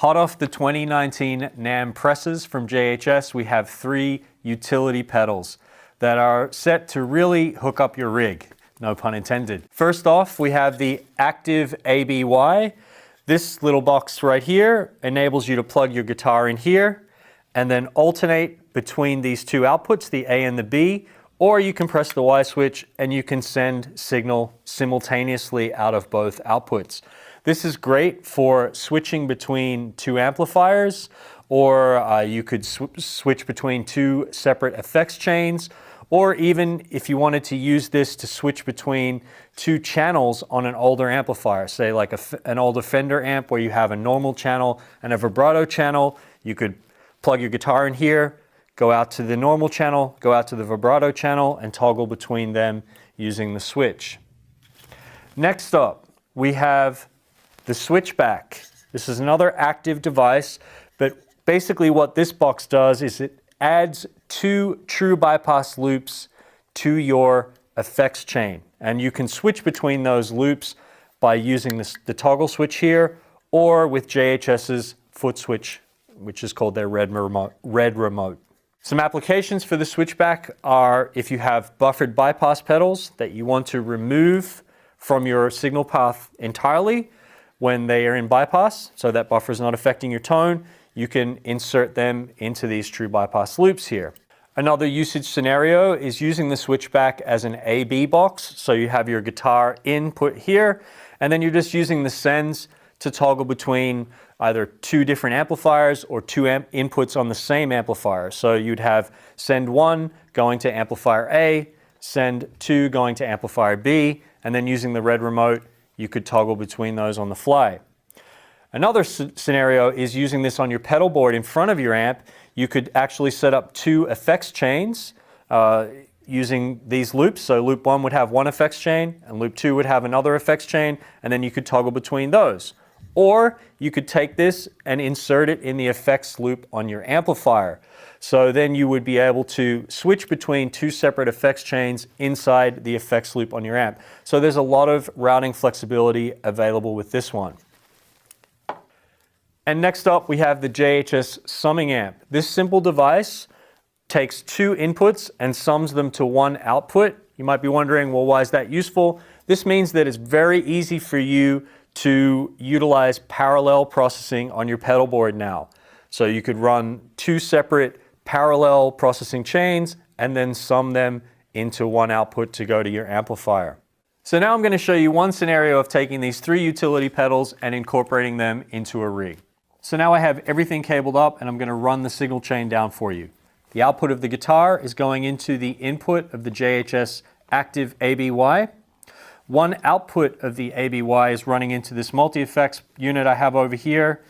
Hot off the 2019 NAMM presses from JHS, we have 3 utility pedals that are set to really hook up your rig, no pun intended. First off, we have the Active ABY. This little box right here enables you to plug your guitar in here and then alternate between these 2 outputs, the A and the B, or you can press the Y switch and you can send signal simultaneously out of both outputs. This is great for switching between 2 amplifiers, or you could switch between 2 separate effects chains, or even if you wanted to use this to switch between 2 channels on an older amplifier, say like an older Fender amp where you have a normal channel and a vibrato channel, you could plug your guitar in here, go out to the normal channel, go out to the vibrato channel, and toggle between them using the switch. Next up, we have the Switchback. This is another active device, but basically what this box does is it adds 2 true bypass loops to your effects chain. And you can switch between those loops by using the toggle switch here, or with JHS's foot switch, which is called their red remote. Some applications for the Switchback are if you have buffered bypass pedals that you want to remove from your signal path entirely when they are in bypass, so that buffer is not affecting your tone, you can insert them into these true bypass loops here. Another usage scenario is using the Switchback as an AB box, so you have your guitar input here, and then you're just using the sends to toggle between either 2 different amplifiers or 2 inputs on the same amplifier. So you'd have send 1 going to amplifier A, send 2 going to amplifier B, and then using the red remote, you could toggle between those on the fly. Another scenario is using this on your pedal board in front of your amp. You could actually set up 2 effects chains using these loops. So loop 1 would have 1 effects chain, and loop 2 would have another effects chain, and then you could toggle between those. Or you could take this and insert it in the effects loop on your amplifier. So then you would be able to switch between 2 separate effects chains inside the effects loop on your amp. So there's a lot of routing flexibility available with this one. And next up, we have the JHS summing amp. This simple device takes 2 inputs and sums them to 1 output. You might be wondering, well, why is that useful? This means that it's very easy for you to utilize parallel processing on your pedal board now. So you could run 2 separate parallel processing chains and then sum them into 1 output to go to your amplifier. So now I'm going to show you one scenario of taking these 3 utility pedals and incorporating them into a rig. So now I have everything cabled up and I'm going to run the signal chain down for you. The output of the guitar is going into the input of the JHS Active ABY. 1 output of the ABY is running into this multi-effects unit I have over here.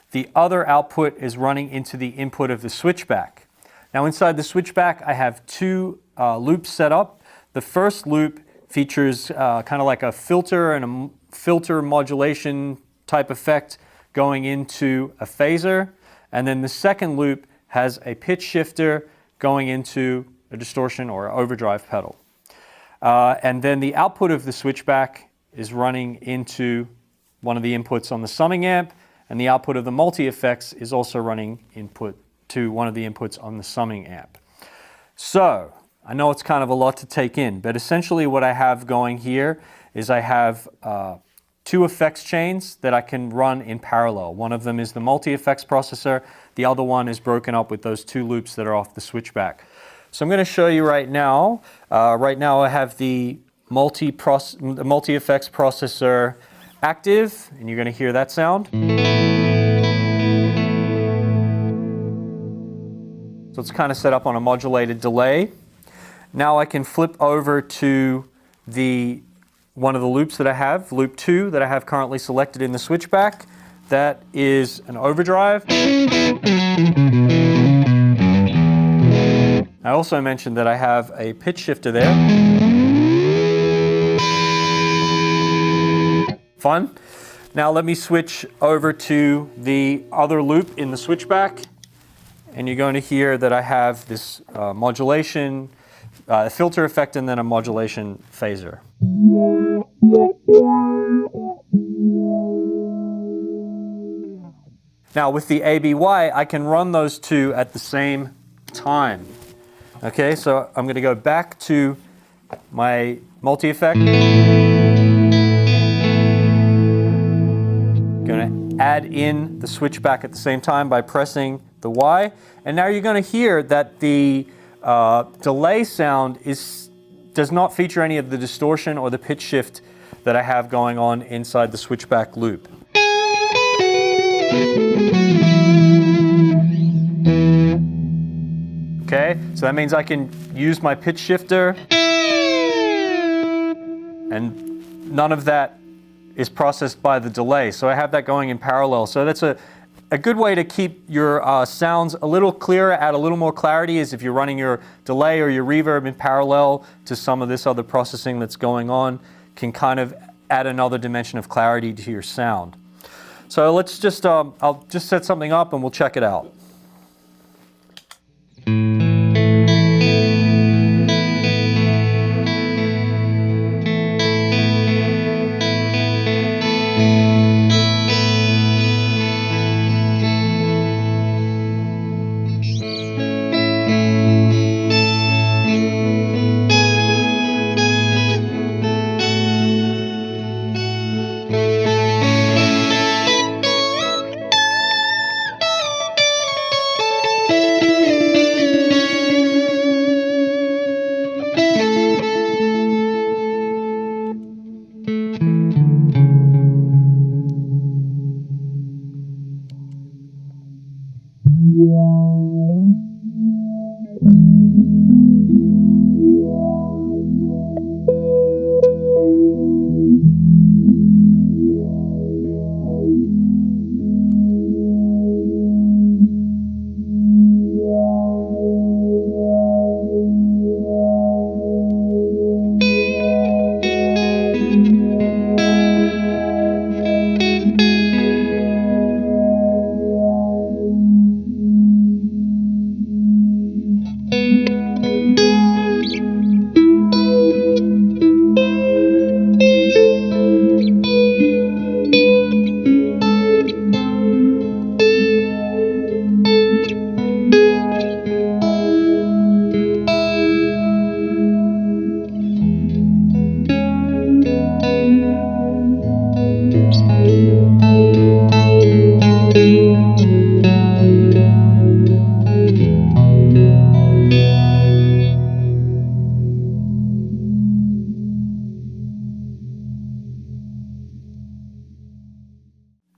The other output is running into the input of the Switchback. Now inside the Switchback I have 2 loops set up. The first loop features kind of like a filter and a filter modulation type effect going into a phaser, and then the second loop has a pitch shifter going into a distortion or overdrive pedal. And then the output of the Switchback is running into one of the inputs on the summing amp, and the output of the multi-effects is also running input to one of the inputs on the summing amp. So, I know it's kind of a lot to take in, but essentially what I have going here is I have 2 effects chains that I can run in parallel. One of them is the multi-effects processor, the other one is broken up with those 2 loops that are off the Switchback. So I'm going to show you right now. Right now I have the multi-effects processor active, and you're going to hear that sound. So it's kind of set up on a modulated delay. Now I can flip over to one of the loops that I have, loop 2, that I have currently selected in the Switchback. That is an overdrive. I also mentioned that I have a pitch shifter there. Fun. Now let me switch over to the other loop in the Switchback, and you're going to hear that I have this modulation, a filter effect, and then a modulation phaser. Now with the ABY, I can run those two at the same time. Okay, so I'm going to go back to my multi-effect. Going to add in the switchback at the same time by pressing the Y. And now you're going to hear that the delay sound does not feature any of the distortion or the pitch shift that I have going on inside the switchback loop. Okay, so that means I can use my pitch shifter and none of that is processed by the delay. So I have that going in parallel. So that's a good way to keep your sounds a little clearer, add a little more clarity, is if you're running your delay or your reverb in parallel to some of this other processing that's going on, can kind of add another dimension of clarity to your sound. So let's just, I'll just set something up and we'll check it out.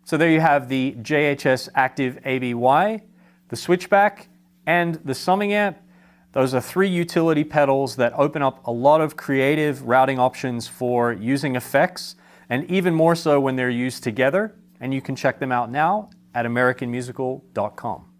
So there you have the JHS Active ABY, the switchback, and the summing amp. Those are three utility pedals that open up a lot of creative routing options for using effects, and even more so when they're used together. And you can check them out now at americanmusical.com.